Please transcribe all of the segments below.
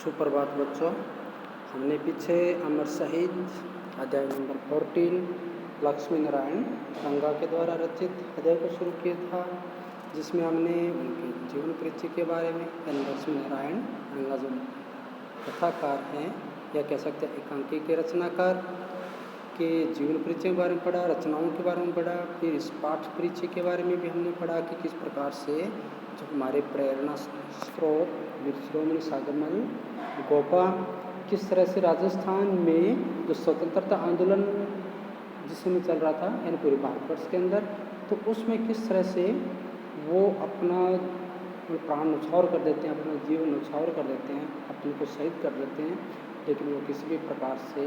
सुप्रभात बच्चों। हमने पीछे अमर शहीद अध्याय नंबर 14 लक्ष्मी नारायण रंगा के द्वारा रचित अध्याय को शुरू किया था, जिसमें हमने उनके जीवन परिचय के बारे में यानी लक्ष्मी नारायण रंगा जो कथाकार हैं या कह सकते हैं एकांकी के रचनाकार के जीवन परिचय के बारे में पढ़ा, रचनाओं के बारे में पढ़ा। फिर इस पाठ परिचय के बारे में भी हमने पढ़ा कि किस प्रकार से जो हमारे प्रेरणा स्रोत वीर शिरोमणि सागरमल गोपा किस तरह से राजस्थान में जो स्वतंत्रता आंदोलन जिस समय चल रहा था यानी पूरे भारतवर्ष के अंदर, तो उसमें किस तरह से वो अपना प्राण न्यौछावर कर देते हैं, अपना जीवन न्यौछावर कर देते हैं, अपने को शहीद कर देते हैं, लेकिन वो किसी भी प्रकार से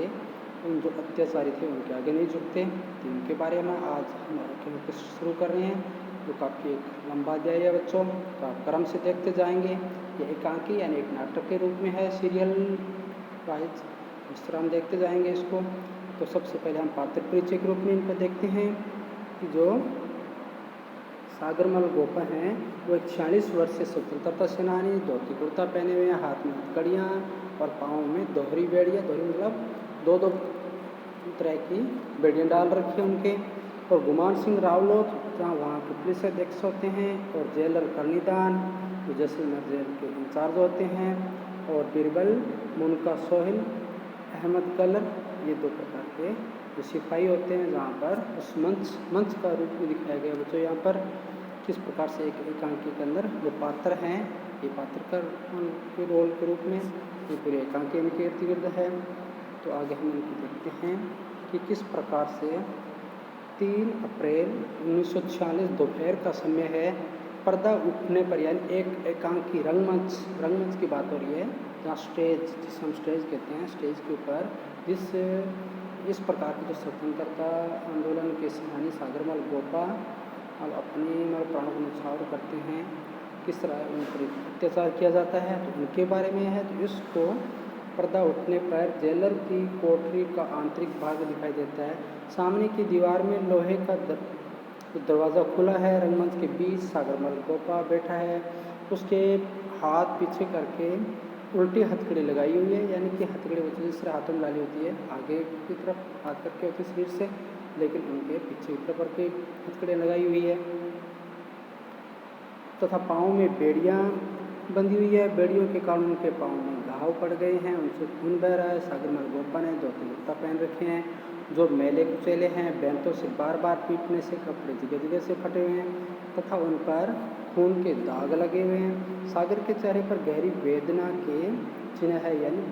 उन जो अत्याचारी थे उनके आगे नहीं झुकते। तो इनके बारे में आज हम शुरू कर रहे हैं, जो काफ़ी एक लंबा अध्याय है बच्चों, तो आप क्रम से देखते जाएंगे। ये एकांकी यानी एक नाटक के रूप में है, सीरियल वाइज इस तरह हम देखते जाएंगे इसको। तो सबसे पहले हम पात्र परिचय के रूप में इनको देखते हैं कि जो सागरमल गोपा हैं वो एक 46 वर्षीय स्वतंत्रता सेनानी, धोती कुर्ता पहने हुए हैं, हाथ में हथकड़ियाँ और पाँव में दोहरी बेड़ियाँ, दोहरी मतलब दो दो तरह की बेड़ियाँ डाल रखी हैं उनके। और गुमान सिंह रावलोत जहाँ वहाँ के पुलिस अध्यक्ष होते हैं, और जेलर कर्णीदान जो जैसलमेर जेल के इंचार्ज होते हैं, और बिरबल मुनका सोहेल अहमद कलर, ये दो प्रकार के जो सिपाही होते हैं। जहाँ पर उस मंच का रूप में दिखाया गया बच्चों यहाँ पर किस प्रकार से एक एकांकी के अंदर जो पात्र हैं, ये पात्र के रोल के रूप में ये पूरे एकांकी इनके इर्द गिर्द है। तो आगे हम इनकी देखते हैं कि किस प्रकार से 3 अप्रैल 1946 दोपहर का समय है, पर्दा उठने पर यानी एक एकांकी रंगमंच की बात हो रही है, जहाँ स्टेज जिस हम स्टेज कहते हैं, स्टेज के ऊपर इस प्रकार के जो स्वतंत्रता आंदोलन के सेनानी सागरमल गोपा और अपनी प्राणों को न्यौछावर करते हैं, किस तरह उन पर अत्याचार किया जाता है, तो उनके बारे में है। तो इसको पर्दा उठने पर जेलर की कोठरी का आंतरिक भाग दिखाई देता है। सामने की दीवार में लोहे का दरवाज़ा खुला है, रंगमंच के बीच सागरमल गोपा बैठा है, उसके हाथ पीछे करके उल्टी हथकड़ी लगाई हुई है, यानी कि हथकड़ी होती है जिस तरह हाथों में डाली होती है, आगे की तरफ हाथ करके होती है शरीर से, लेकिन उनके पीछे की तरफ करके हथकड़ी लगाई हुई है, तथा पाँव में बेड़ियाँ बंधी हुई है। बेड़ियों के कारण उनके पाँव में घाव पड़ गए हैं, उनसे खून बह रहा है। सागरमल गोपा ने धोती कुर्ता पहन रखे हैं, जो मेले कुचेले हैं, बैंतों से बार बार पीटने से कपड़े जगह जगह से फटे हुए हैं, तथा उन पर खून के दाग लगे हुए हैं। सागर के चेहरे पर गहरी वेदना के चिन्ह है, यानी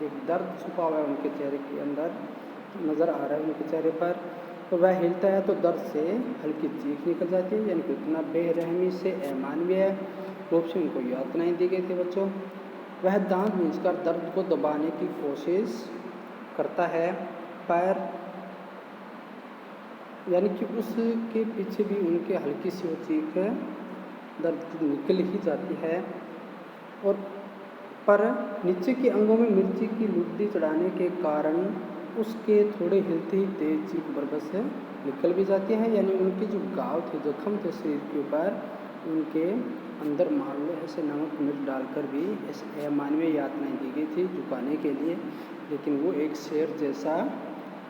एक दर्द छुपा हुआ है उनके चेहरे के अंदर नज़र आ रहा है उनके चेहरे पर। तो वह हिलता है तो दर्द से हल्की चीख निकल जाती है, यानी कि इतना बेरहमी से अमानवीय रूप से उनको यातनाएं दी गई थी बच्चों। वह दांत भींचकर दर्द को दबाने की कोशिश करता है, पर यानी कि उसके पीछे भी उनके हल्की सी वो चीख दर्द की निकल ही जाती है, और पर नीचे के अंगों में मिर्ची की लुड्डी चढ़ाने के कारण उसके थोड़े हिलते ही तेज चीख बरबस से निकल भी जाती है। यानी उनके जो घाव थे, जख्म थे शरीर के ऊपर, उनके अंदर मान लो ऐसे नमक मिर्च डालकर भी ऐसे अमानवीय यातनाएं दी गई थी झुकाने के लिए, लेकिन वो एक शेर जैसा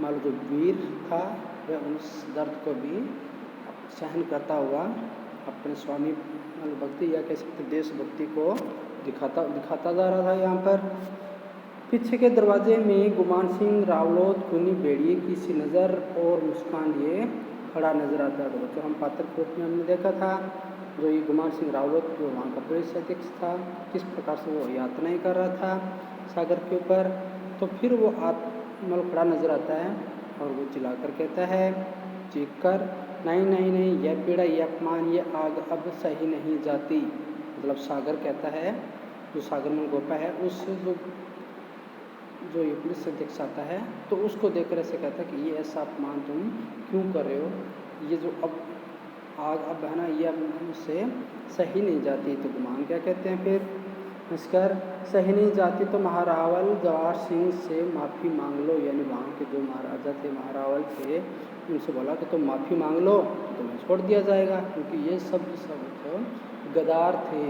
मान लो जो वीर था, वह उस दर्द को भी सहन करता हुआ अपने स्वामी भक्ति या कह सकते देशभक्ति को दिखाता जा रहा था। यहाँ पर पीछे के दरवाजे में गुमान सिंह रावलोत खूनी बेड़िए की सी नज़र और मुस्कान लिए खड़ा नजर आता है। तो हम पात्र कोट में हमने देखा था, जो ये गुमान सिंह रावलोत जो वहाँ का पुलिस अध्यक्ष था, किस प्रकार से वो यातनाएं कर रहा था सागर के ऊपर। तो फिर वो मतलब खड़ा नजर आता है और वो चिल्लाकर कहता है, चीख कर, नहीं नहीं नहीं, यह पीड़ा, यह अपमान, यह आग अब सही नहीं जाती। मतलब सागर कहता है, जो सागरमल गोपा है, उस जो ये पुलिस अध्यक्ष आता है, तो उसको देखकर ऐसे कहता है कि ये ऐसा अपमान तुम क्यों कर रहे हो, ये जो अब आग अब है ना, ये अब मुझसे सही नहीं जाती। तो गुमान क्या कहते हैं फिर, नमस्कार, सही नहीं जाती तो महारावल जवाहर सिंह से माफ़ी मांग लो। यानी वहाँ के जो महाराजा थे, महारावल थे, उनसे बोला कि तुम माफ़ी मांग लो तो तुम्हें छोड़ दिया जाएगा, क्योंकि ये सब गद्दार थे,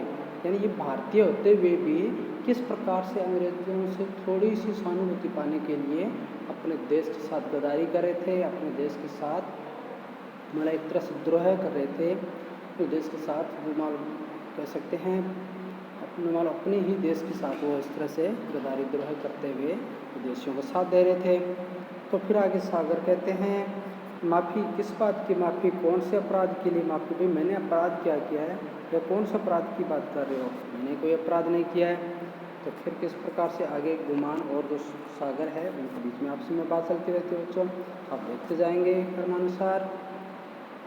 यानी ये भारतीय होते हुए भी किस प्रकार से अंग्रेजों से थोड़ी सी सहानुभूति पाने के लिए अपने देश के साथ गद्दारी कर रहे थे, अपने देश के साथ मतलब एक तरह से द्रोह कर रहे थे। तो देश के साथ वो मान कह सकते हैं अपने ही देश के साथ वो इस तरह से गद्दारी द्रोह करते हुए विदेशियों को साथ दे रहे थे। तो फिर आगे सागर कहते हैं माफ़ी, किस बात की माफ़ी, कौन से अपराध के लिए माफ़ी? भाई मैंने अपराध क्या किया है या कौन सा अपराध की बात कर रहे हो? मैंने कोई अपराध नहीं किया है। तो फिर किस प्रकार से आगे गुमान और जो सागर है उनके बीच में आपसी में बात चलती रहती है बच्चों, आप देखते जाएंगे क्रमानुसार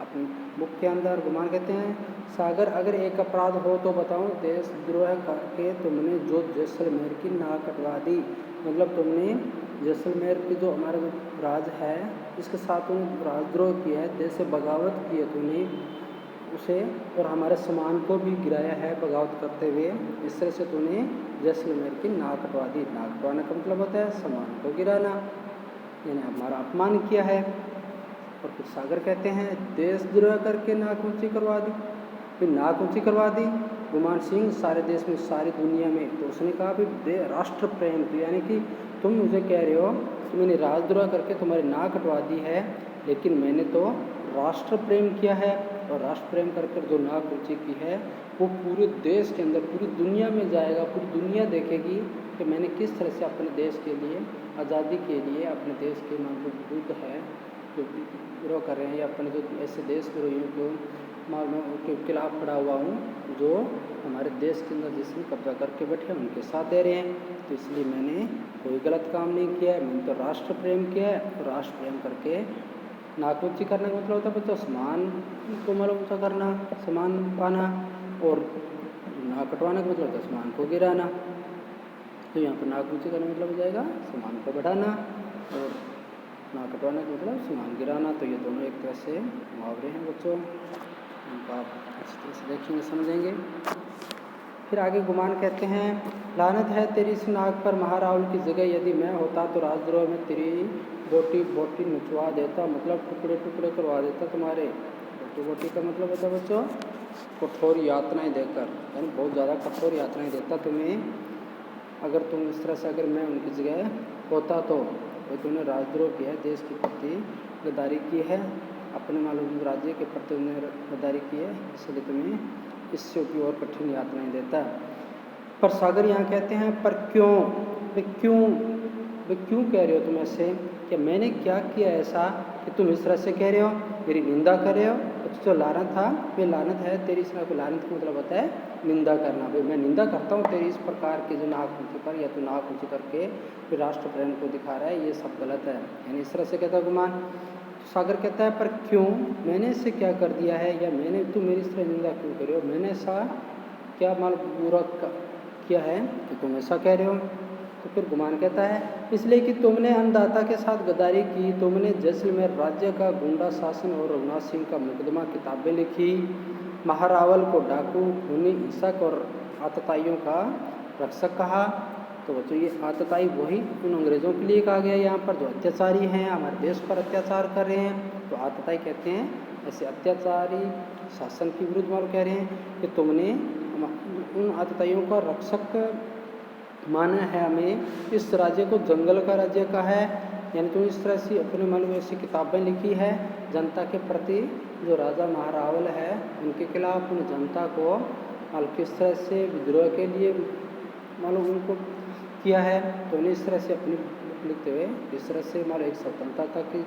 अपनी बुक के अंदर। गुमान कहते हैं सागर अगर एक अपराध हो तो बताओ, देशद्रोह करके तुमने जो जैसलमेर की नाक कटवा दी, मतलब तुमने जैसलमेर के जो हमारा जो राज है इसके साथ तुमने राजद्रोह किया है, देश से बगावत की है तुमने उसे, और हमारे सामान को भी गिराया है बगावत करते हुए। इस तरह से तूने जैसलमेर की नाक कटवा दी। नाक कटवाने का मतलब होता है सामान को गिराना, यानी हमारा अपमान किया है। और फिर सागर कहते हैं देशद्रोह करके नाक ऊँची करवा दी। फिर नाक ऊँची करवा दी गुमान सिंह सारे देश में, सारी दुनिया में। तो उसने कहा भाई राष्ट्र प्रेम, तो यानी कि तुम मुझे कह रहे हो कि मैंने राजद्रोह करके तुम्हारी नाक कटवा दी है, लेकिन मैंने तो राष्ट्र प्रेम किया है। और राष्ट्र प्रेम करके जो नाक ऊँची की है वो पूरे देश के अंदर पूरी दुनिया में जाएगा, पूरी दुनिया देखेगी कि मैंने किस तरह से अपने देश के लिए, आज़ादी के लिए, अपने देश के मान जो विरुद्ध है जो विरोह कर रहे हैं या अपने जो ऐसे देश विरोहियों को मैं उनके खिलाफ खड़ा हुआ हूँ जो हमारे देश के अंदर जिसने कब्जा करके बैठे हैं उनके साथ दे रहे हैं। तो इसलिए मैंने कोई गलत काम नहीं किया है, मैंने तो राष्ट्र प्रेम किया है। तो राष्ट्र प्रेम करके नाक ऊँची करने का मतलब होता है बच्चों सम्मान को मतलब ऊँचा करना, सम्मान पाना, और नाक कटवाने का मतलब होता है सम्मान को गिराना। तो यहाँ पर नाक ऊँची करने का मतलब हो जाएगा सम्मान को बढ़ाना, और नाक कटवाने का मतलब सम्मान गिराना। तो ये दोनों एक तरह से मुहावरे हैं बच्चों, उनका आप अच्छी तरह से देखेंगे समझेंगे। फिर आगे गुमान कहते हैं लानत है तेरी इस नाक पर महारावल की जगह यदि मैं होता तो राजद्रोह में तेरी बोटी बोटी नचवा देता, मतलब टुकड़े टुकड़े करवा देता तुम्हारे। बोटी बोटी का मतलब होता है बच्चों कठोर यातनाएं देकर, यानी बहुत ज़्यादा कठोर यातनाएं देता तुम्हें। अगर तुम इस तरह से अगर मैं उनकी जगह होता तो तुमने राजद्रोह किया है, देश के प्रति गद्दारी की है, अपने मालूम राज्य के प्रति उन्हें गद्दारी की है, इसलिए तुम्हें इससे भी और कठिन यातनाएं देता। पर सागर यहाँ कहते हैं पर क्यों, वे क्यों कह रहे हो तुम ऐसे, कि मैंने क्या किया ऐसा कि तुम इस तरह से कह रहे हो, मेरी निंदा कर रहे हो। तो जो लानत था वे लानत है तेरी इस नाक को, लानत का मतलब होता है निंदा करना। भाई मैं निंदा करता हूँ तेरी इस प्रकार की जो नाक ऊँची कर, या तो नाक ऊँची करके फिर राष्ट्र प्रेम को दिखा रहा है, ये सब गलत है। यानी इस तरह से कहता है गुमान। सागर कहता है पर क्यों, मैंने इससे क्या कर दिया है, या मैंने तुम मेरी इस तरह निंदा क्यों कर रहे हो, मैंने ऐसा क्या माल बुरा किया है कि तुम ऐसा कह रहे हो। तो फिर गुमान कहता है इसलिए कि तुमने अन्नदाता के साथ गद्दारी की, तुमने जैसलमेर राज्य का गुंडा शासन और रघुनाथ सिंह का मुकदमा किताबें लिखी, महारावल को डाकू खूनी हिंसक और आतताइयों का रक्षक कहा। तो बच्चों ये आतताई वही उन अंग्रेज़ों के लिए कहा गया यहाँ पर जो अत्याचारी हैं, हमारे देश पर अत्याचार कर रहे हैं। तो आतताई कहते हैं ऐसे अत्याचारी शासन के विरुद्ध वाले कह रहे हैं कि तुमने उन आतताइयों का रक्षक माना है हमें, इस राज्य को जंगल का राज्य का है। यानी तुम इस तरह से अपने मन में ऐसी किताबें लिखी है जनता के प्रति, जो राजा महारावल है उनके खिलाफ उन जनता को किस तरह से विद्रोह के लिए मालूम उनको किया है। तो उन्हें इस तरह से अपनी लिखते हुए इस तरह से मालूम एक स्वतंत्रता की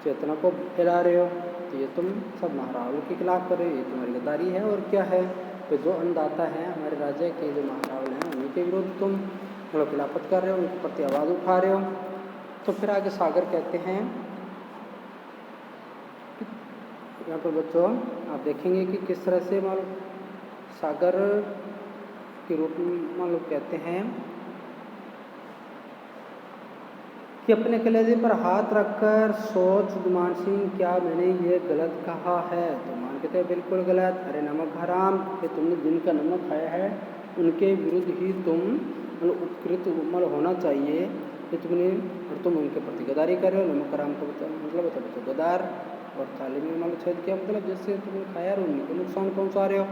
चेतना को फैला रहे हो। तो ये तुम सब महारावल के खिलाफ कर रहे हो, ये तुम्हारी गद्दारी है और क्या है। तो जो अन्नदाता है हमारे राज्य के जो महारावल हैं उन्हीं के विरुद्ध तुम मतलब खिलाफत कर रहे हो, उनके प्रति आवाज़ उठा रहे हो। तो फिर आगे सागर कहते हैं यहाँ पर बच्चों आप देखेंगे कि किस तरह से मालूम सागर के रूप में मालूम कहते हैं कि अपने कलेजे पर हाथ रखकर सोच गुमान सिंह क्या मैंने ये गलत कहा है। तो मान कहते हैं बिल्कुल गलत, अरे नमक हराम, कि तुमने जिनका नमक खाया है उनके विरुद्ध ही तुम मतलब उपकृत मतलब होना चाहिए कि तुमने, और तुम उनके प्रति गद्दारी कर रहे हो। नमक हराम का मतलब होता है गद्दार, और थाली में मतलब छेद किया मतलब जैसे तुमने खाया और उन्हीं को नुकसान पहुँचा रहे हो।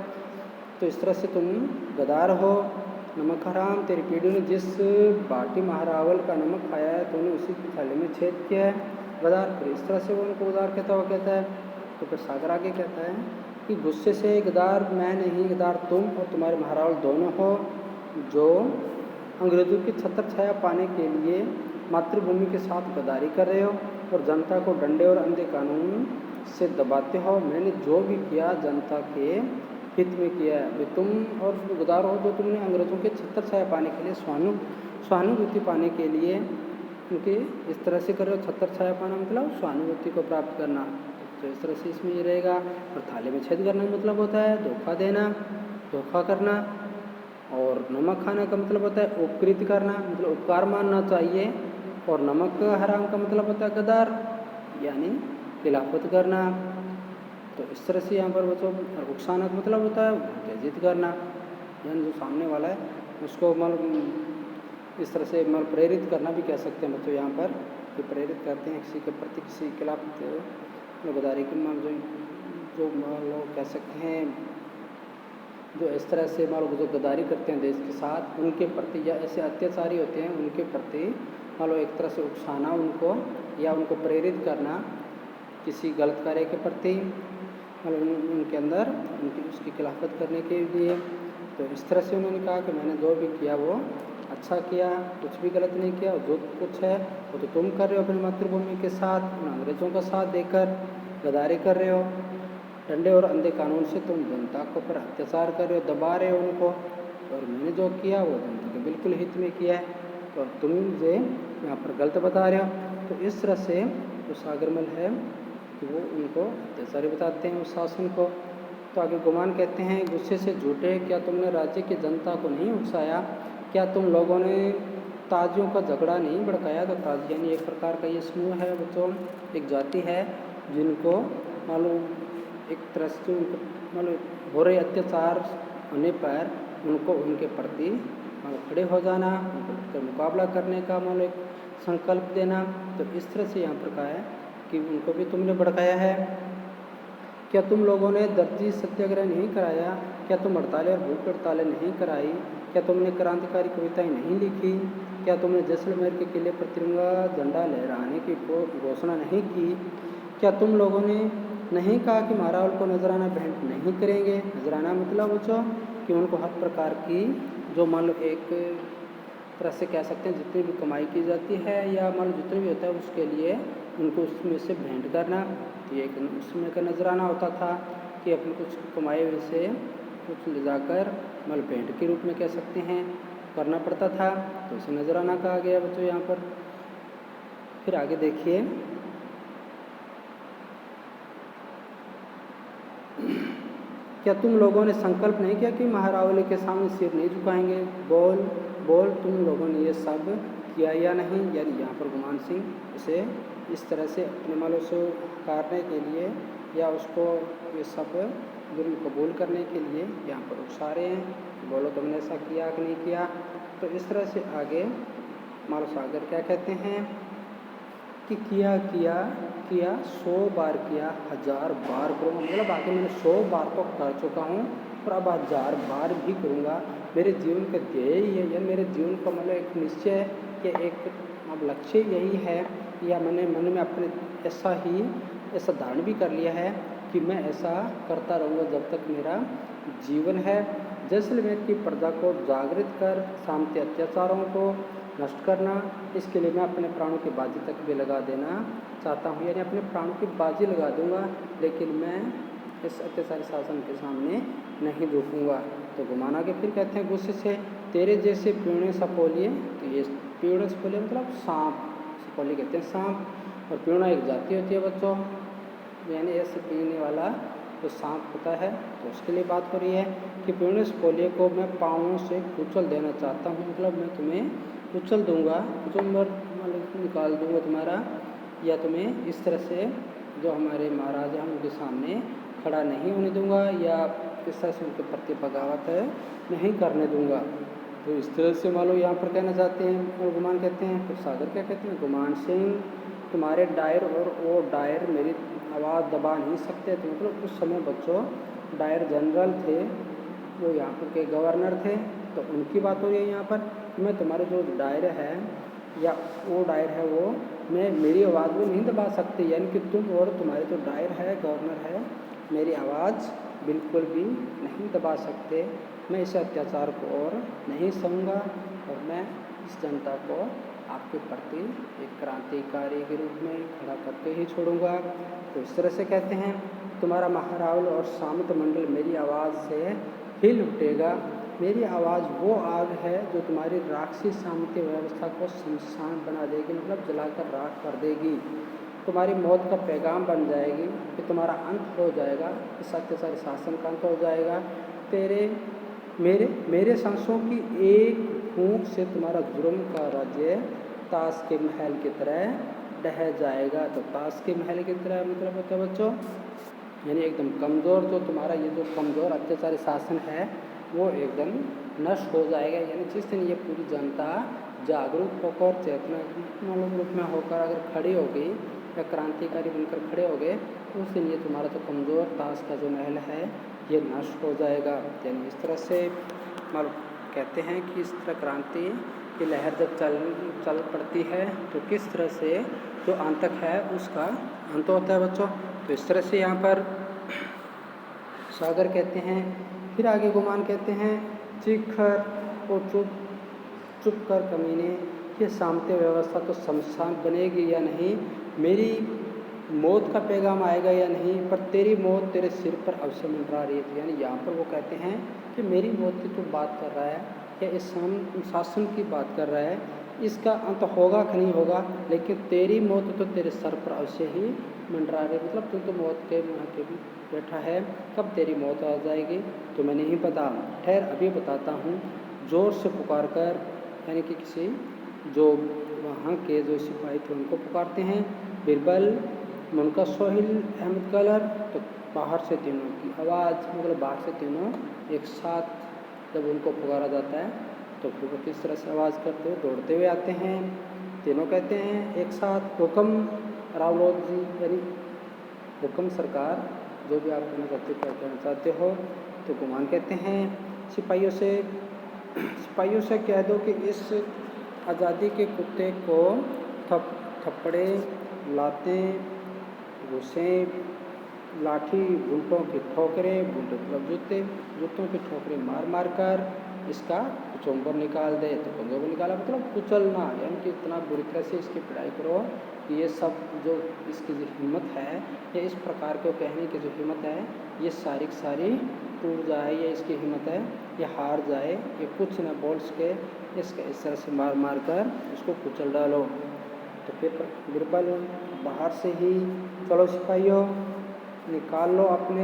तो इस तरह से तुम गदार हो। नमक हराम, तेरी पीढ़ी ने जिस बाटी महारावल का नमक खाया है तूने उसी की थाली में छेद किया है। गदार फिर इस तरह से वो उनको गदार कहता हुआ कहता है। तो फिर सागर आगे कहता है कि गुस्से से गदार मैं नहीं, गदार तुम और तुम्हारे महारावल दोनों हो, जो अंग्रेज़ों की छत्र छाया पाने के लिए मातृभूमि के साथ गद्दारी कर रहे हो और जनता को डंडे और अंधे कानून से दबाते हो। मैंने जो भी किया जनता के हित में किया है। वे तुम और गद्दार हो जो तुमने अंग्रेज़ों के छत्र छाया पाने के लिए सहानुभूति पाने के लिए उनके इस तरह से कर रहे हो। छत्र छाया पाना मतलब सहानुभूति को प्राप्त करना, तो इस तरह से इसमें ये रहेगा। और थाली में छेद करना मतलब होता है धोखा देना, धोखा करना। और नमक खाना का मतलब होता है उपकृत करना, मतलब उपकार मानना चाहिए। और नमक हराम का मतलब होता है गदार, यानी खिलाफत करना। तो इस तरह से यहाँ पर बच्चों रुखसाना का मतलब होता है उत्तेजित करना, यानी जो सामने वाला है उसको इस तरह से प्रेरित करना भी कह सकते हैं बच्चों। यहाँ पर कि प्रेरित करते हैं किसी के प्रति, किसी के खिलाफ गद्दारी के जो लोग कह सकते हैं, जो इस तरह से जो गद्दारी करते हैं देश के साथ उनके प्रति, या ऐसे अत्याचारी होते हैं उनके प्रति एक तरह से उकसाना उनको, या उनको प्रेरित करना किसी गलत कार्य के प्रति, उनके अंदर उनकी उसकी खिलाफत करने के लिए। तो इस तरह से उन्होंने कहा कि मैंने जो भी किया वो अच्छा किया, कुछ भी गलत नहीं किया। जो कुछ है वो तो तुम कर रहे हो अपनी मातृभूमि के साथ, उन अंग्रेज़ों का साथ देकर गद्दारी कर रहे हो। डंडे और अंधे कानून से तुम जनता को पर अत्याचार कर रहे हो, दबा रहे हो उनको। और मैंने जो किया वो जनता के बिल्कुल हित में किया है, तो तुम मुझे यहाँ पर गलत बता रहे हो। तो इस तरह से जो सागरमल है कि वो उनको अत्याचारी बताते हैं उस शासन को। तो आगे गुमान कहते हैं गुस्से से झूठे, क्या तुमने राज्य की जनता को नहीं उकसाया? क्या तुम लोगों ने ताजियों का झगड़ा नहीं भड़काया? तो ताजी यानी एक प्रकार का ये समूह है बच्चों, एक जाति है जिनको मालूम एक तरह से हो रहे अत्याचार होने पर उनको उनके प्रति खड़े हो जाना, उनका मुकाबला करने का एक संकल्प देना। तो इस तरह से यहाँ पर कहा है कि उनको भी तुमने भड़काया है। क्या तुम लोगों ने दर्जी सत्याग्रह नहीं कराया? क्या तुम हड़तालें और भूख हड़तालें नहीं कराई? क्या तुमने क्रांतिकारी कविताएं नहीं लिखी? क्या तुमने जैसलमेर के किले पर तिरंगा झंडा लहराने की घोषणा नहीं की? क्या तुम लोगों ने नहीं कहा कि महारावल को नजराना भेंट नहीं करेंगे? नजराना मतलब बच्चों कि उनको हर प्रकार की जो एक तरह से कह सकते हैं जितनी भी कमाई की जाती है या जितने भी होता है उसके लिए उनको उसमें से भेंट करना। ये एक उसमें का नजराना होता था कि अपनी कुछ कमाई हुए से कुछ ले जाकर भेंट के रूप में कह सकते हैं करना पड़ता था, तो उसे नजराना कहा गया बच्चों यहाँ पर। फिर आगे देखिए, क्या तुम लोगों ने संकल्प नहीं किया कि महारावली के सामने सिर नहीं झुकाएंगे? बोल बोल तुम लोगों ने ये सब किया या नहीं? यानी यहाँ पर गुमान सिंह उसे इस तरह से अपने मालों से उतारने के लिए या उसको ये सब जुर्म कबूल करने के लिए यहाँ पर उकसा रहे हैं कि बोलो तुमने ऐसा किया कि नहीं किया। तो इस तरह से आगे मालो सागर क्या कहते हैं कि किया किया किया 100 बार किया, 1000 बार करूँगा। मतलब आगे मैंने 100 बार तो कर चुका हूँ और अब 1000 बार भी करूँगा। मेरे जीवन का ध्येय ही है, या मेरे जीवन का एक निश्चय है कि एक अब लक्ष्य यही है, या मैंने मन में अपने ऐसा धारण भी कर लिया है कि मैं ऐसा करता रहूँगा जब तक मेरा जीवन है। जैसलमेर की प्रजा को जागृत कर सामंती अत्याचारों को नष्ट करना, इसके लिए मैं अपने प्राणों की बाजी तक भी लगा देना चाहता हूँ। यानी अपने प्राणों की बाजी लगा दूंगा, लेकिन मैं इस अत्याचारी शासन के सामने नहीं झुकूंगा। तो गुमाना के फिर कहते हैं गुस्से से तेरे जैसे पीणे सपोलिए। तो ये पीणे सपोलिए मतलब सांप, सपोली कहते हैं सांप, और पीणा एक जाति होती है बच्चों, यानी ऐसे पीने वाला जो सांप होता है। तो उसके लिए बात हो रही है कि पीणे सपोलिए को मैं पाँवों से कुचल देना चाहता हूँ। मतलब मैं तुम्हें कुचल दूंगा, निकाल दूंगा तुम्हारा, या तुम्हें इस तरह से जो हमारे महाराज हैं उनके सामने खड़ा नहीं होने दूंगा, या इस तरह से उनके प्रति बगावत नहीं करने दूंगा। तो इस तरह से मान लो यहाँ पर कहना चाहते हैं और गुमान कहते हैं। तो सागर क्या कहते हैं, गुमान सिंह तुम्हारे डायर और वो डायर मेरी आवाज़ दबा नहीं सकते। तो मतलब उस समय बच्चों डायर जनरल थे वो यहाँ पर के गवर्नर थे, तो उनकी बात हो रही है यहाँ पर। मैं तुम्हारे जो डायर है या वो डायर है वो मैं मेरी आवाज़ में नहीं दबा सकती, यानी कि तुम और तुम्हारे जो डायर है गवर्नर है मेरी आवाज़ बिल्कुल भी नहीं दबा सकते। मैं इस अत्याचार को और नहीं सहूँगा और मैं इस जनता को आपके प्रति एक क्रांतिकारी के रूप में खड़ा करके ही छोड़ूंगा। तो इस तरह से कहते हैं तुम्हारा महारावल और सामंत मंडल मेरी आवाज़ से हिल उठेगा। मेरी आवाज़ वो आग है जो तुम्हारी राक्षसी सामंती व्यवस्था को शमशान बना देगी, मतलब जलाकर राख कर देगी। तुम्हारी मौत का पैगाम बन जाएगी कि तुम्हारा अंत हो जाएगा, इस अत्याचारी शासन का अंत हो जाएगा। तेरे मेरे सांसों की एक फूंक से तुम्हारा जुर्म का राज्य ताश के महल की तरह ढह जाएगा। तो ताश के महल की तरह मतलब होता है बच्चों, यानी एकदम कमज़ोर, जो तुम्हारा ये जो कमज़ोर अत्याचारी शासन है वो एकदम नष्ट हो जाएगा। यानी जिस दिन ये पूरी जनता जागरूक होकर चेतनात्मक रूप में होकर अगर खड़ी हो गई या क्रांतिकारी बनकर खड़े हो गए तो उस दिन ये तुम्हारा जो कमज़ोर ताश का जो महल है ये नष्ट हो जाएगा। यानी इस तरह से मतलब कहते हैं कि इस तरह क्रांति की लहर जब चल पड़ती है तो किस तरह से जो आतंक है उसका अंत होता है बच्चों। तो इस तरह से यहाँ पर सागर कहते हैं। फिर आगे गुमान कहते हैं चीख कर और चुप कर कमीने, ये सामंती व्यवस्था तो शमशान बनेगी या नहीं, मेरी मौत का पैगाम आएगा या नहीं, पर तेरी मौत तेरे सिर पर अवश्य मंडरा रही है। यानी यहाँ पर वो कहते हैं कि मेरी मौत की तो बात कर रहा है या इस शासन की बात कर रहा है, इसका अंत होगा कि नहीं होगा, लेकिन तेरी मौत तो तेरे सर पर अवश्य ही मंडरा रही, मतलब तू तो मौत के मुँह के भी बैठा है, कब तेरी मौत आ जाएगी तो मैं नहीं पता, ठहर अभी बताता हूँ। ज़ोर से पुकार कर, यानी कि किसी जो वहाँ के जो सिपाही थे उनको पुकारते हैं। बिरबल मुनका सोहिल अहमद कलर, तो बाहर से तीनों की आवाज़, मतलब बाहर से तीनों एक साथ जब उनको पुकारा जाता है तो फिर वो किस तरह से आवाज़ करते हुए दौड़ते हुए आते हैं। तीनों कहते हैं एक साथ हुक्म रावलोद जी, यानी हुक्म सरकार, जो भी आप कहना चाहते हो। तो गुमान कहते हैं सिपाहियों से कह दो कि इस आज़ादी के कुत्ते को थप्पड़े, लातें, घुसें, लाठी, घुंटों की ठोकरें, घुंटों मतलब जूतों की ठोकरें मार मार कर इसका कुचंबर निकाल दे। तो कुचंबर निकाला मतलब कुचलना, यानी कि इतना बुरी तरह से इसकी पिटाई करो कि ये सब जो इसकी जो हिम्मत है, ये इस प्रकार को कहने की जो हिम्मत है ये सारी टूट जाए, ये इसकी हिम्मत है ये हार जाए, ये कुछ न बोल सके, इसका इस तरह से मार मार कर इसको कुचल डालो। तो फिर बिरबल बाहर से ही, चलो सिपाहियों निकाल लो अपने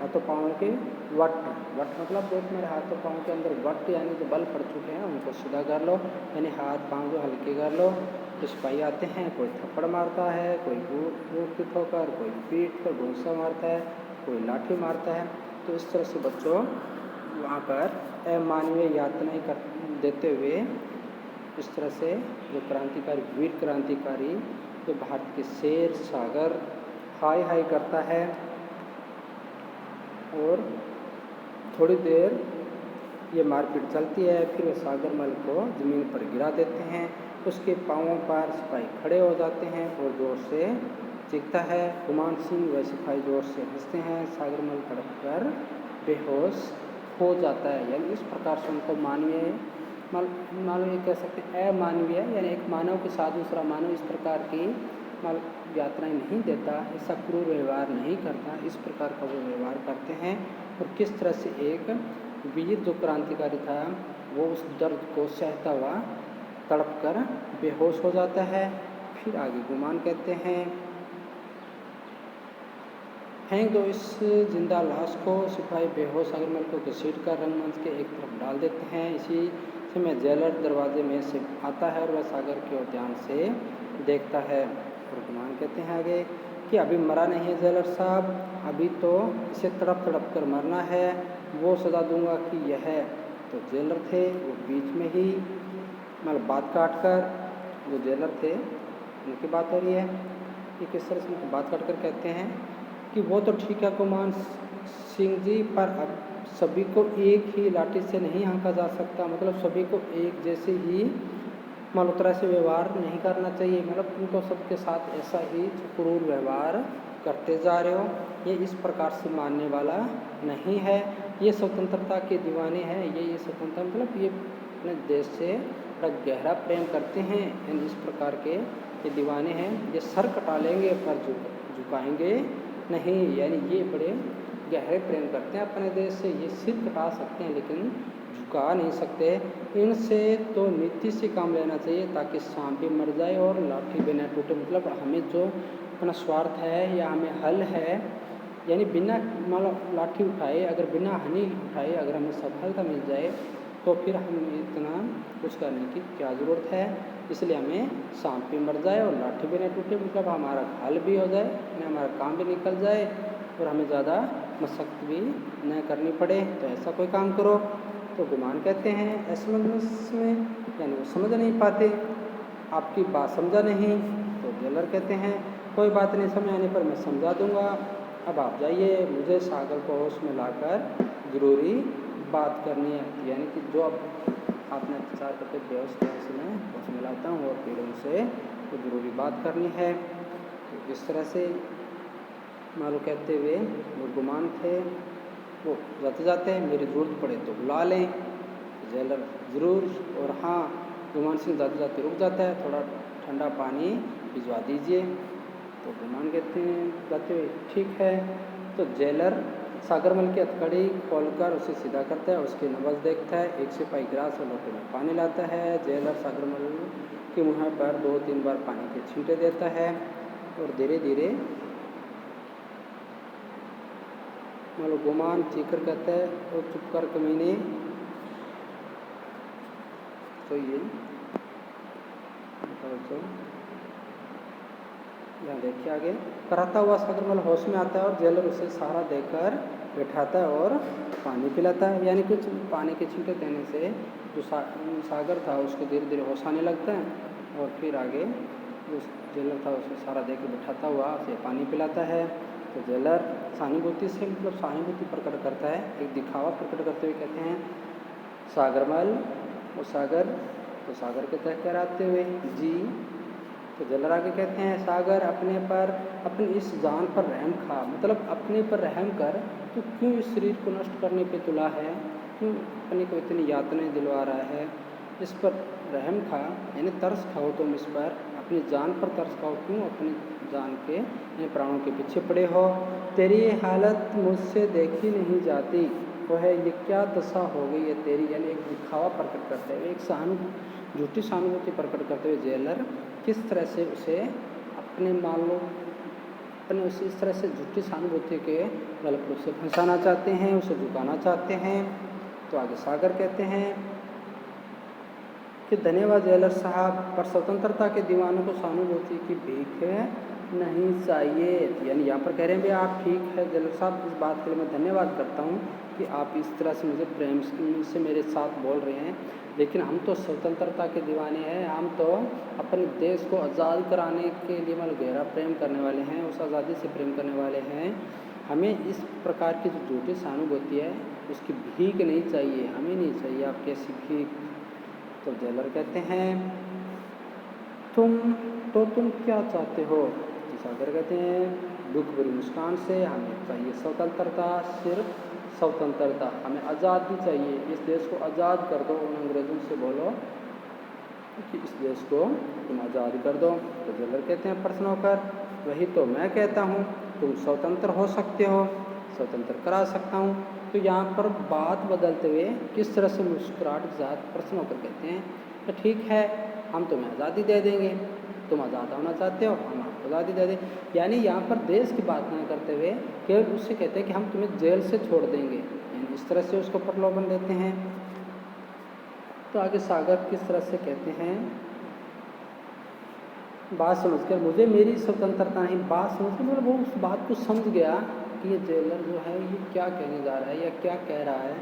हाथों पाँव के वट मतलब जो मेरे हाथों पाँव के अंदर वट यानी जो बल पड़ चुके हैं उनको सीधा कर लो, यानी हाथ पाँव जो हल्के कर लो। तो सिपाही आते हैं, कोई थप्पड़ मारता है, कोई बूट की ठोकर, कोई पीठ पर घूंसा मारता है, कोई लाठी मारता है। तो इस तरह से बच्चों वहाँ पर अमानवीय यातनाएं कर देते हुए इस तरह से जो क्रांतिकारी वीर क्रांतिकारी जो भारत के शेर सागर हाय हाय करता है और थोड़ी देर ये मारपीट चलती है, फिर वे सागरमल को ज़मीन पर गिरा देते हैं। उसके पाँवों पर सिपाही खड़े हो जाते हैं और ज़ोर से चीखता है। गुमान सिंह व सिपाही ज़ोर से हंसते हैं। सागरमल तड़प कर बेहोश हो जाता है। यानी इस प्रकार से उनको मानवीय कह सकते हैं अमानवीय, यानी एक मानव के साथ दूसरा मानव इस प्रकार की यात्राएं नहीं देता, ऐसा क्रूर व्यवहार नहीं करता, इस प्रकार का वो व्यवहार करते हैं। और किस तरह से एक वीर जो क्रांतिकारी था वो उस दर्द को सहता हुआ तड़प कर बेहोश हो जाता है। फिर आगे गुमान कहते हैं फेंक दो इस जिंदा लाश को। सिपाही बेहोश सागरमल को घसीट कर रंगमंच के एक तरफ डाल देते हैं। इसी समय जेलर दरवाजे में से आता है और वह सागर की ओर ध्यान से देखता है। और गुमान कहते हैं आगे कि अभी मरा नहीं है जेलर साहब, अभी तो इसे तड़प तड़प कर मरना है, वो सजा दूंगा कि यह। तो जेलर थे वो बीच में ही मतलब बात काट कर, जो जेलर थे उनकी बात हो रही है कि किस तरह से उनकी बात काट कर कहते हैं कि वो तो ठीक है गुमान सिंह जी, पर अब सभी को एक ही लाठी से नहीं हाँका जा सकता, मतलब सभी को एक जैसे ही मल्होत्रा से व्यवहार नहीं करना चाहिए, मतलब उनको सबके साथ ऐसा ही क्रूर व्यवहार करते जा रहे हो, ये इस प्रकार से मानने वाला नहीं है। ये स्वतंत्रता के दीवाने हैं, ये स्वतंत्रता मतलब ये अपने देश से बड़ा गहरा प्रेम करते हैं, इस प्रकार के ये दीवाने हैं। ये सर कटा लेंगे पर झुकाएंगे नहीं, यानी ये बड़े गहरे प्रेम करते हैं अपने देश से। ये सिर कटा सकते हैं लेकिन झुका नहीं सकते। इनसे तो नीति से काम लेना चाहिए ताकि सांप भी मर जाए और लाठी भी न टूटे। मतलब हमें जो अपना स्वार्थ है या हमें हल है, यानी बिना मतलब लाठी उठाए, अगर बिना हानि उठाए अगर हमें सफलता मिल जाए तो फिर हमें इतना कुछ करने की क्या ज़रूरत है। इसलिए हमें सांप भी मर जाए और लाठी भी न टूटे, मतलब हमारा हल भी हो जाए, हमारा काम भी निकल जाए और हमें ज़्यादा मशक्क़त भी न करनी पड़े, तो ऐसा कोई काम करो। तो गुमान कहते हैं असमंजस में, यानी वो समझ नहीं पाते, आपकी बात समझा नहीं। तो जेलर कहते हैं कोई बात नहीं, समय आने पर मैं समझा दूंगा, अब आप जाइए, मुझे सागर को होश में लाकर ज़रूरी बात करनी है। यानी कि जो अब आपने अत्याचार करके बेहोश किया उसमें होश में लाता हूँ और फिर उनसे तो ज़रूरी बात करनी है। तो इस तरह से मालूम कहते हुए वो गुमान थे, वो जाते जाते हैं मेरी ज़रूरत पड़े तो बुला लें। जेलर ज़रूर, और हाँ गुमान सिंह जाते जाते रुक जाता है, थोड़ा ठंडा पानी भिजवा दीजिए। तो गुमान कहते हैं जाते हुए ठीक है। तो जेलर सागरमल की हथकड़ी खोलकर उसे सीधा करता है, उसकी नब्ज़ देखता है, एक सिपाही गिलास और लोटे में पानी लाता है। जेलर सागरमल के मुँह पर 2-3 बार पानी के छींटे देता है और धीरे धीरे मतलब गुमान चीकर कहता है और चुप कर कमीने। तो ये तो यहाँ देखिए आगे, कराता हुआ सागरमल होश में आता है और जेलर उसे सहारा देकर बैठाता है और पानी पिलाता है। यानी कुछ पानी के छींटे देने से जो सागर था उसको धीरे धीरे होश आने लगता है और फिर आगे जो जेलर था उसे सहारा देकर बैठाता हुआ उसे पानी पिलाता है। तो जेलर सहानुभूति से मतलब सहानुभूति प्रकट करता है, एक दिखावा प्रकट करते हुए कहते हैं सागरमल और सागर, तो सागर के तह कराते हुए जी। तो जेलर आगे कहते हैं सागर अपने पर, अपनी इस जान पर रहम खा, मतलब अपने पर रहम कर, तो क्यों इस शरीर को नष्ट करने पे तुला है, क्यों अपने को इतनी यातनाएं दिलवा रहा है, इस पर रहम खा, यानी तरस खाओ तुम इस पर, अपनी जान पर तरस खाओ, क्यों अपनी जान के प्राणों के पीछे पड़े हो। तेरी ये हालत मुझसे देखी नहीं जाती, वो है ये क्या दशा हो गई है तेरी, यानी एक दिखावा प्रकट करते हुए, एक झूठी सहानुभूति प्रकट करते हुए जेलर किस तरह से उसे अपने मान लो अपने उसे इस तरह से झूठी सहानुभूति के गलत रूप से फंसाना चाहते हैं, उसे झुकाना चाहते हैं। तो आगे सागर कहते हैं कि धन्यवाद जेलर साहब, पर स्वतंत्रता के दीवानों को सहानुभूति की भीख नहीं चाहिए। यानी यहाँ पर कह रहे हैं भाई आप ठीक है जेलर साहब, इस बात के लिए मैं धन्यवाद करता हूँ कि आप इस तरह से मुझे प्रेम से मेरे साथ बोल रहे हैं, लेकिन हम तो स्वतंत्रता के दीवाने हैं, हम तो अपने देश को आज़ाद कराने के लिए मतलब गहरा प्रेम करने वाले हैं, उस आज़ादी से प्रेम करने वाले हैं। हमें इस प्रकार की जो झूठी सहानुभूति है उसकी भीख नहीं चाहिए, हमें नहीं चाहिए आपकी ऐसी भीख। तो जेलर कहते हैं तुम क्या चाहते हो। तो सागर कहते हैं दुख भरी मुस्कान से, हमें चाहिए स्वतंत्रता, सिर्फ स्वतंत्रता, हमें आज़ादी चाहिए, इस देश को आज़ाद कर दो। उन अंग्रेज़ों से बोलो कि इस देश को तुम आज़ाद कर दो। तो जेलर कहते हैं प्रश्न होकर वही तो मैं कहता हूँ, तुम स्वतंत्र हो सकते हो, स्वतंत्र करा सकता हूँ। तो यहाँ पर बात बदलते हुए किस तरह से मुस्कुराहट के साथ प्रश्न होकर कहते हैं तो ठीक है हम तुम्हें आज़ादी दे देंगे, तुम आज़ाद होना चाहते हो हम आपको आज़ादी दे दें। यानी यहाँ पर देश की बात न करते हुए केवल उससे कहते हैं कि हम तुम्हें जेल से छोड़ देंगे, यानी इस तरह से उसको प्रलोभन देते हैं। तो आगे सागर किस तरह से कहते हैं बात समझकर मुझे मेरी स्वतंत्रता नहीं, बात समझकर मतलब वो उस बात को समझ गया कि ये जेलर जो है ये क्या कहने जा रहा है या क्या कह रहा है,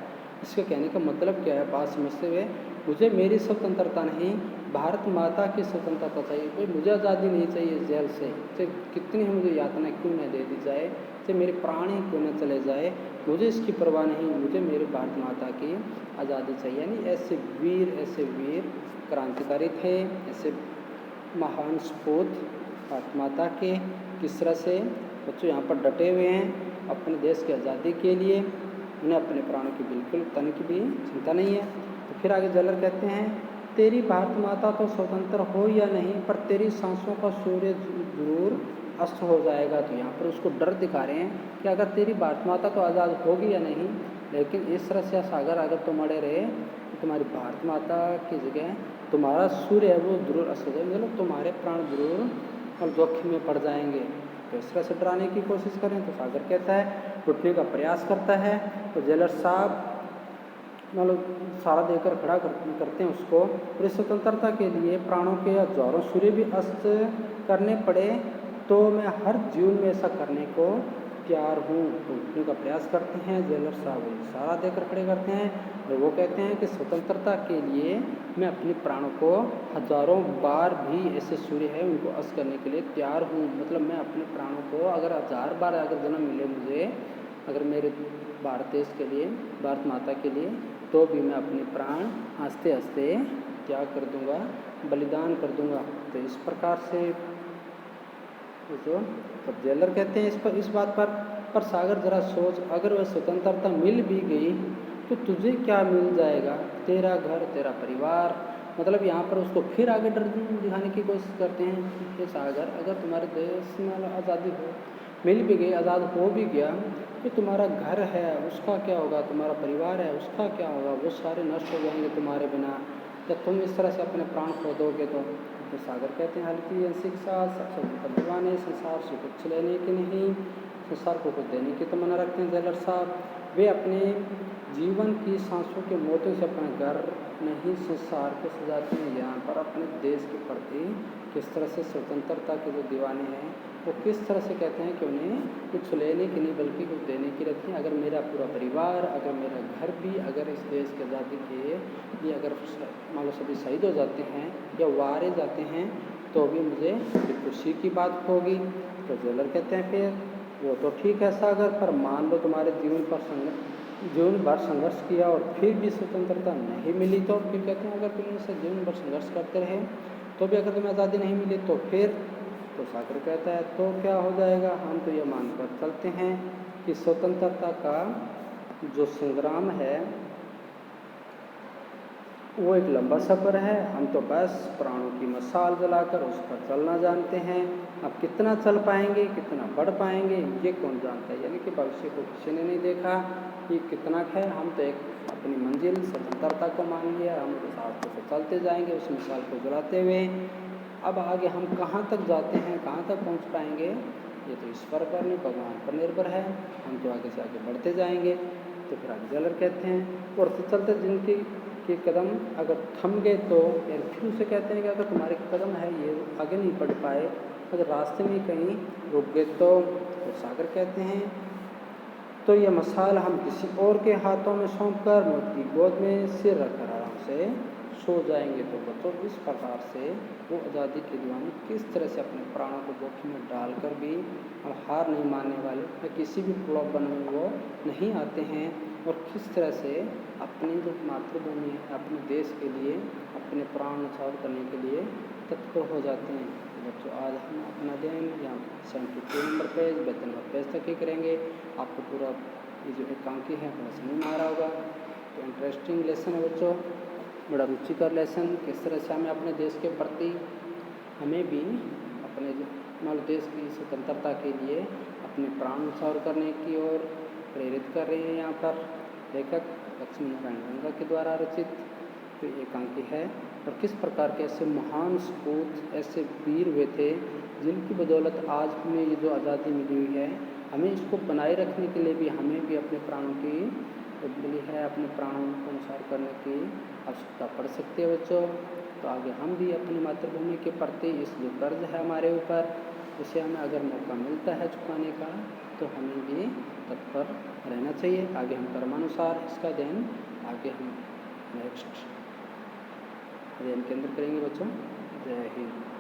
इसके कहने का मतलब क्या है। बात समझते हुए मुझे मेरी स्वतंत्रता नहीं, भारत माता की स्वतंत्रता चाहिए। भाई मुझे आज़ादी नहीं चाहिए जेल से, चाहे कितनी ही मुझे यातना क्यों न दे दी जाए, चाहे मेरे प्राण ही क्यों न चले जाए, मुझे इसकी परवाह नहीं, मुझे मेरी भारत माता की आज़ादी चाहिए। यानी ऐसे वीर क्रांतिकारी थे, ऐसे महान सपूत भारत माता के किस तरह से बच्चों यहाँ पर डटे हुए हैं अपने देश की आज़ादी के लिए, उन्हें अपने प्राणों की बिल्कुल तन की भी चिंता नहीं है। तो फिर आगे जेलर कहते हैं, तेरी भारत माता तो स्वतंत्र हो या नहीं, पर तेरी सांसों का सूर्य जरूर अस्त हो जाएगा। तो यहाँ पर उसको डर दिखा रहे हैं कि अगर तेरी भारत माता तो आज़ाद होगी या नहीं, लेकिन इस तरह से सागर अगर तुम अड़े रहे तो तुम्हारी भारत माता की जगह तुम्हारा सूर्य है वो जरूर अस्त हो जाएगा, मतलब तुम्हारे प्राण जरूर और जोखिम में पड़ जाएंगे। तो इस तरह से डराने की कोशिश करें तो सागर कहता है, उठने का प्रयास करता है। तो जेलर साहब मतलब सारा देकर खड़ा करते हैं उसको, और इस स्वतंत्रता के लिए प्राणों के हजारों सूर्य भी अस्त करने पड़े तो मैं हर जीवन में ऐसा करने को तैयार हूँ। तो उठने का प्रयास करते हैं जेलर साहब, सारा देकर खड़े करते हैं और वो कहते हैं कि स्वतंत्रता के लिए मैं अपने प्राणों को हजारों बार भी ऐसे सूर्य है उनको अस्त करने के लिए तैयार हूँ। मतलब मैं अपने प्राणों को अगर 1000 बार अगर जन्म मिले मुझे, अगर मेरे भारत देश के लिए, भारत माता के लिए, तो भी मैं अपने प्राण आस्ते आस्ते त्याग कर दूंगा, बलिदान कर दूंगा। तो इस प्रकार से जो तब जेलर कहते हैं इस बात पर सागर जरा सोच, अगर वह स्वतंत्रता मिल भी गई तो तुझे क्या मिल जाएगा, तेरा घर, तेरा परिवार। मतलब यहाँ पर उसको फिर आगे डर दिखाने की कोशिश करते हैं कि सागर अगर तुम्हारे देश में आज़ादी मिल भी गई, आज़ाद हो भी गया, तो तुम्हारा घर है उसका क्या होगा, तुम्हारा परिवार है उसका क्या होगा, वो सारे नष्ट हो जाएंगे तुम्हारे बिना, जब तुम इस तरह से अपने प्राण खो दोगे। तो सागर कहते हैं, हल्की शिक्षा सबसे दिलवाने, संसार से कुछ लेने की नहीं, संसार को कुछ देने की तमन्ना रखते हैं जेलर साहब। वे अपने जीवन की सांसों के मोतों से अपना घर नहीं संसार को सजाते हैं। यहाँ पर अपने देश के प्रति किस तरह से स्वतंत्रता के जो दीवाने हैं वो किस तरह से कहते हैं कि उन्हें कुछ लेने की नहीं बल्कि कुछ देने की रहती है। अगर मेरा पूरा परिवार, अगर मेरा घर भी अगर इस देश की आज़ादी के लिए अगर मान लो सभी शहीद हो जाते हैं या वारे जाते हैं तो भी मुझे खुशी की बात होगी। तो जेलर कहते हैं फिर वो तो ठीक है सागर, पर मान लो तुम्हारे जीवन भर संघर्ष किया और फिर भी स्वतंत्रता नहीं मिली, तो फिर कहते हैं अगर तुम इससे जीवन भर संघर्ष करते रहे तो भी अगर तुम्हें आज़ादी नहीं मिली तो फिर, तो सागर कहता है तो क्या हो जाएगा। हम तो ये मानकर चलते हैं कि स्वतंत्रता का जो संग्राम है वो एक लंबा सफ़र है, हम तो बस प्राणों की मसाल जलाकर उस पर चलना जानते हैं। अब कितना चल पाएंगे, कितना बढ़ पाएंगे, ये कौन जानता है। यानी कि भविष्य को किसी ने नहीं देखा कि कितना है, हम तो एक अपनी मंजिल स्वतंत्रता को मान लिया, हम उस रास्ते से चलते जाएंगे उस मिसाल को जलाते हुए। अब आगे हम कहाँ तक जाते हैं, कहाँ तक पहुँच पाएंगे, ये तो ईश्वर पर नहीं, भगवान पर निर्भर है। हम तो आगे से आगे बढ़ते जाएंगे। तो फिर आगे जेलर कहते हैं, और चलते जिनकी के कदम अगर थम गए तो फिर उसे कहते हैं कि अगर तुम्हारे कदम है ये आगे नहीं बढ़ पाए, अगर रास्ते में कहीं रुक गए तो सागर कहते हैं तो ये मसाल हम किसी और के हाथों में सौंप कर मौत की गोद में सिर रखकर आराम से सो जाएंगे। तो बच्चों इस प्रकार से वो आज़ादी के दीवाने किस तरह से अपने प्राणों को जोखिम में डालकर भी और हार नहीं मानने वाले, या किसी भी प्रलोभन में वो नहीं आते हैं, और किस तरह से अपनी जो मातृभूमि है, अपने देश के लिए अपने प्राण न्यौछावर करने के लिए तत्पर हो जाते हैं। बच्चों आज हम अपना अध्ययन यहाँ 72 नंबर पेज 72 नंबर पेज तक ही करेंगे। आपको पूरा ये जो एकांकी है वो समझ में आ रहा होगा। तो इंटरेस्टिंग लेसन है बच्चों, बड़ा रुचिकर लेसन, किस तरह से हमें अपने देश के प्रति हमें भी अपने मान देश की स्वतंत्रता के लिए अपने प्राण न्यौछावर करने की ओर प्रेरित कर रहे हैं। यहाँ पर लेखक लक्ष्मी नारायण गंगा के द्वारा रचित तो एकांकी है, और किस प्रकार के ऐसे महान सपूत, ऐसे वीर हुए थे जिनकी बदौलत आज हमें ये जो आज़ादी मिली हुई है, हमें इसको बनाए रखने के लिए भी हमें भी अपने प्राणों की मिली है, अपने प्राणों को अनुसार करने की आवश्यकता पड़ सकती है बच्चों। तो आगे हम भी अपनी मातृभूमि के प्रति इस जो कर्ज है हमारे ऊपर, उसे हमें अगर मौका मिलता है चुकाने का तो हमें भी तत्पर रहना चाहिए। आगे हम कर्मानुसार इसका अध्ययन आगे हम नेक्स्ट अध्ययन के अंदर करेंगे बच्चों। जय हिंद।